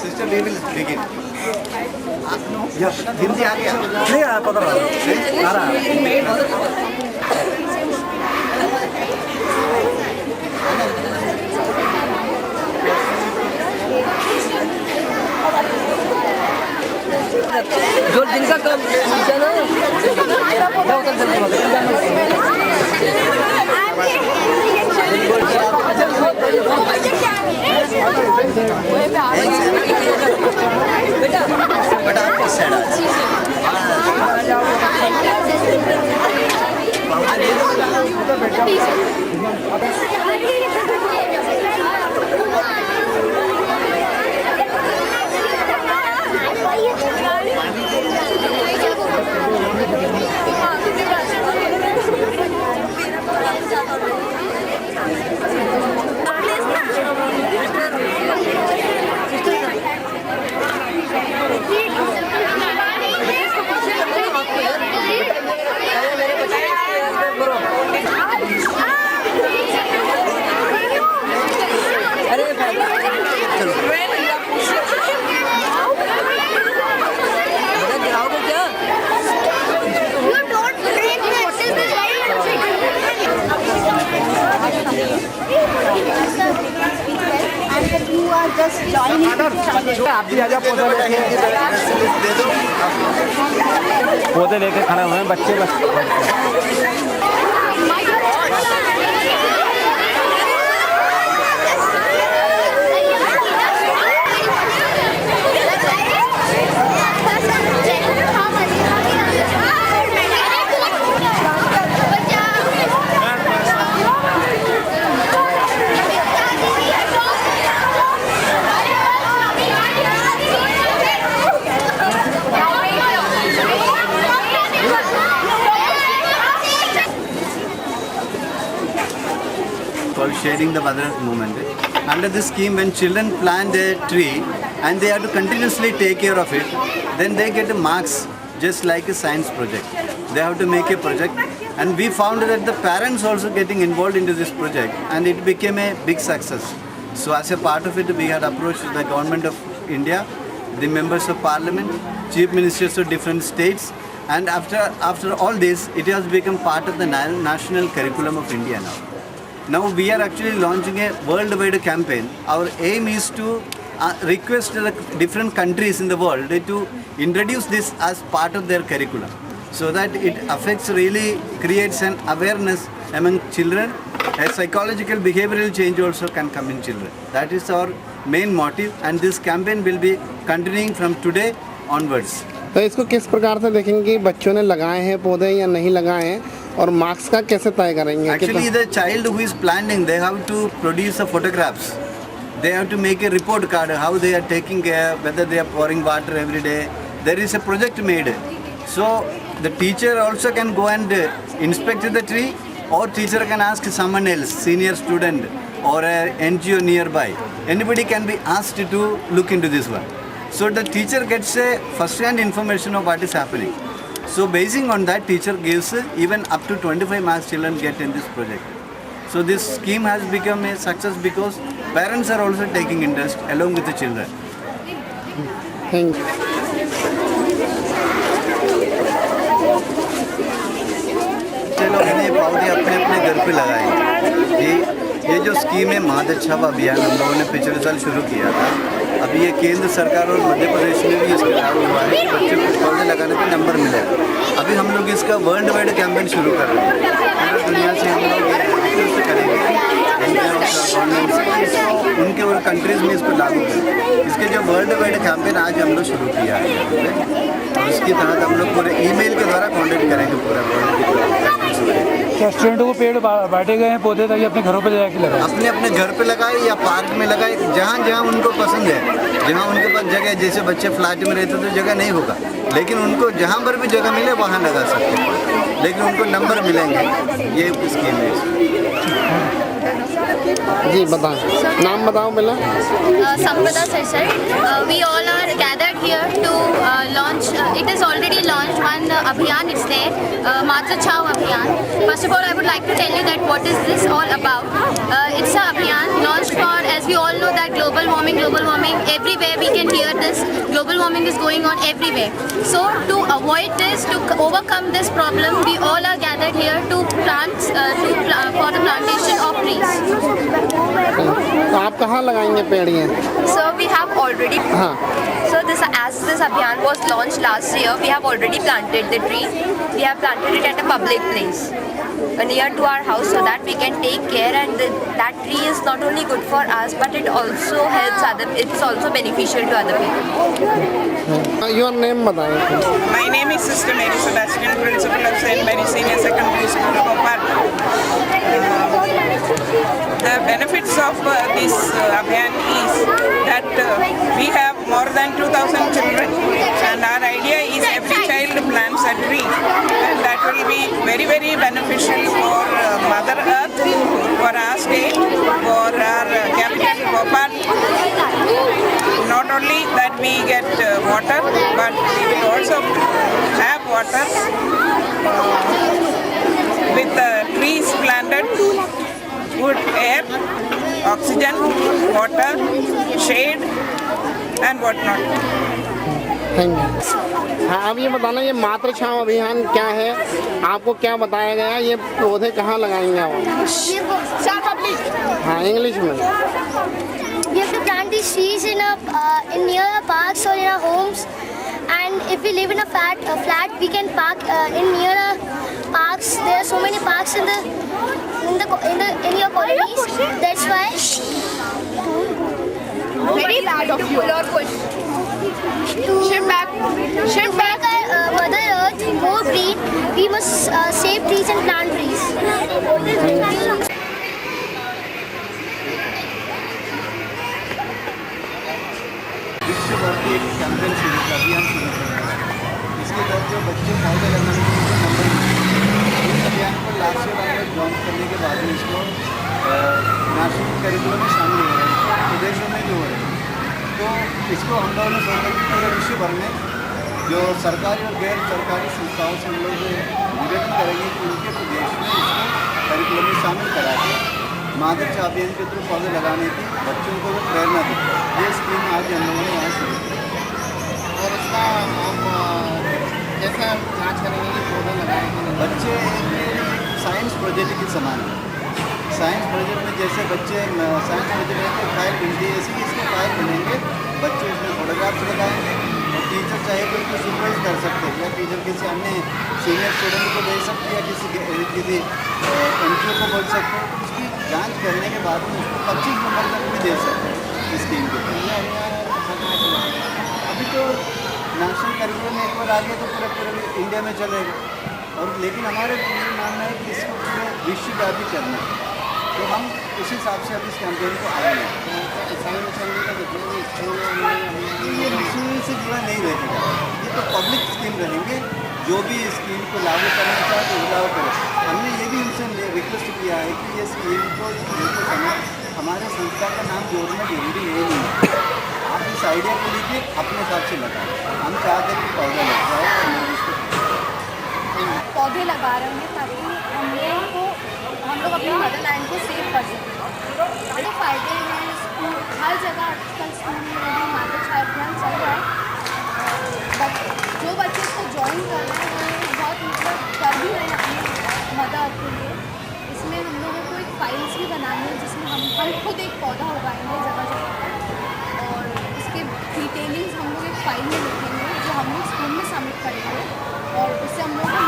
Sister, we will begin. Yes, Hindi आ गया? नहीं आ पता रहा। आ रहा। जो जिनका काम चलो आप भी आजा पौधे लेके खड़े हुए हैं बच्चे बस shading the mother movement. Under this scheme, when children plant a tree and they have to continuously take care of it, then they get marks just like a science project. They have to make a project, and we found that the parents also getting involved into this project, and it became a big success. So as a part of it, we had approached the government of India, the members of parliament, chief ministers of different states, and after all this, it has become part of the national curriculum of India now. Now we are actually launching a worldwide campaign. Our aim is to request the different countries in the world to introduce this as part of their curriculum, so that it affects, really creates an awareness among children. A psychological behavioral change also can come in children. That is our main motive, and this campaign will be continuing from today onwards. तो इसको किस प्रकार से देखेंगे कि बच्चों ने लगाए हैं पौधे या नहीं लगाए हैं और मार्क्स का कैसे तय करेंगे? Actually, the child who is planting, they have to produce the photographs. They have to make a report card how they are taking care, whether they are pouring water every day. There is a project made. So the teacher also can go and inspect the tree, or teacher can ask someone else, senior student or a NGO nearby. Anybody can be asked to look into this one. So the teacher gets a first-hand information of what is happening. So basing on that, teacher gives even up to 25 marks children get in this project. So this scheme has become a success because parents are also taking interest along with the children. Thank you. चलो मैंने पौधे अपने अपने घर पे लगाए। ये जो स्कीम है महादत छाप अभियान हम लोगों ने पिछले साल शुरू किया था। अभी ये केंद्र सरकार और मध्य प्रदेश में भी इसका लागू हुआ है। बच्चे को पौधे लगाने पे नंबर मिलेगा। अभी हम लोग इसका वर्ल्ड वाइड कैंपेन शुरू कर रहे हैं। पूरी दुनिया से हम लोग करेंगे, उनके और कंट्रीज़ में इसको लागू करें। इसके जो वर्ल्ड वाइड कैंपेन आज हम लोग शुरू किया है, और इसके तहत हम लोग पूरे ईमेल के द्वारा कॉन्टेक्ट करेंगे पूरा वर्ल्ड। स्टूडेंटों को पेड़ बांटे गए हैं पौधे, ताकि अपने घरों पे जाके लगाए, अपने अपने घर पे लगाए या पार्क में लगाए, जहाँ जहाँ उनको पसंद है, जहाँ उनके पास जगह है। जैसे बच्चे फ्लैट में रहते तो जगह नहीं होगा, लेकिन उनको जहाँ पर भी जगह मिले वहाँ लगा सकते हैं, लेकिन उनको नंबर मिलेंगे। ये स्कीम है। जी बताओ, नाम बताओ पहले। Sampada Sesai. We all are gathered here to launch, it is already launched one abhiyan, it's there, Matra Chao Abhiyan. First of all, I would like to tell you that what is this all about. It's a abhiyan launched for, as we all know that global warming, everywhere we can hear this, global warming is going on everywhere. So to avoid this, to overcome this problem, we all are gathered here to plant, for the plantation of trees. तो आप कहाँ लगाएंगे पेड़ ये? So we have already. हाँ, So as this abhiyan was launched last year, we have already planted the tree. We have planted it at a public place near to our house so that we can take care, and that tree is not only good for us but it also helps other. It's also beneficial to other people. Your name बताएं। My name is Sister Mary Sebastian, Principal of St. Mary Senior Secondary School, Bhopal. The benefits of this abhiyan is that we have more than 2,000 children, and our idea is every child plants a tree, and that will be very, very beneficial for Mother Earth, for our state, for our capital Bhopal. Not only that we get water, but we will also have water with trees planted, good air, oxygen, water, shade and whatnot. Thank you. हाँ, अब ये बताना, ये मातृ छांव अभियान क्या है, आपको क्या बताया गया, ये पौधे कहाँ लगाएंगे आप? हाँ, इंग्लिश में। We have to plant these trees in near our parks or in our homes, and if we live in a flat, we can park in near our parks. There are so many parks in your colonies. That's why. Very bad of you. To make our Mother Earth more green, we must save trees and plant trees. विश्वव्यापी एक campaign शुरू किया, अभियान शुरू किया। इसके तहत जो बच्चे पौधे लगाने के लिए नंबर मिले, इस अभियान को लास्ट ईयर हम लोग लॉन्च करने के बाद में इसको नेशनल करिकुलम में शामिल हो रहे हैं, प्रदेशों में भी हो रहे हैं। तो इसको हम लोगों ने सोचा कि पूरे विश्व भर में जो सरकारी और गैर सरकारी संस्थाओं से हम लोग निवेदन करेंगे कि उनके प्रदेश में इसको करिकुलम में शामिल करा के मातृ छांव अभियान के थ्रू पौधे लगाने की बच्चों को प्रेरणा दी। ये स्कीम आज हम लोगों ने यहाँ शुरू की। और इसका आप कैसे जाँच करेंगे कि पौधे लगाएंगे? बच्चे साइंस प्रोजेक्ट के समान है। साइंस प्रोजेक्ट में जैसे बच्चे साइंस प्रोजेक्ट में तो फाइल बनती है, ऐसी इसकी फाइल बनेंगे, बच्चे उसमें फोटोग्राफ्स लगाएंगे और टीचर चाहे तो उसको सुपरवाइज कर सकते हैं, या टीचर किसी अन्य सीनियर स्टूडेंट को दे सकते हैं या किसी एनजीओ को बोल सकते हैं। उसकी जांच करने के बाद में उसको 25 नंबर तक भी दे सकते हैं स्कीम के तहत। अभी तो नेशनल करिकुलम एक बार आ गया तो पूरे इंडिया में चलेगा, और लेकिन हमारे मानना है कि इसको पूरे विश्वव्यापी करना है, तो हम उस हिसाब से अभी इस कैंपेन को आगे लें। ये मिशन से जुड़ा नहीं रहेगा, ये तो पब्लिक स्कीम रहेंगे, जो भी स्कीम को लागू करना चाहे तो लागू करें। हमने ये भी उनसे रिक्वेस्ट किया है कि ये स्कीम को हमारे संस्था का नाम जोड़ना जरूरी नहीं है, आप इस आइडिया को लीजिए, अपने हिसाब से लगाएं। हम चाहते हैं कि पौधा लग जाए और पौधे लगा रहे हैं ताकि हम लोग अपनी मदरलैंड को सेव कर सकें। बड़े फ़ायदे हैं, हर जगह आजकल स्कूल में भी मातृ छांव अभियान चल रहा है, बट जो बच्चे इसको ज्वाइन कर रहे हैं वो बहुत कर भी रहे हैं अपनी मदद के लिए। इसमें हम लोगों को एक फाइल्स भी बनानी है जिसमें हम खुद एक पौधा उगाएंगे जगह जगह पर, और इसके डिटेलिंग्स हम लोग एक फाइल में लिखेंगे जो हम लोग स्कूल में सबमिट करेंगे, और उससे हम लोग को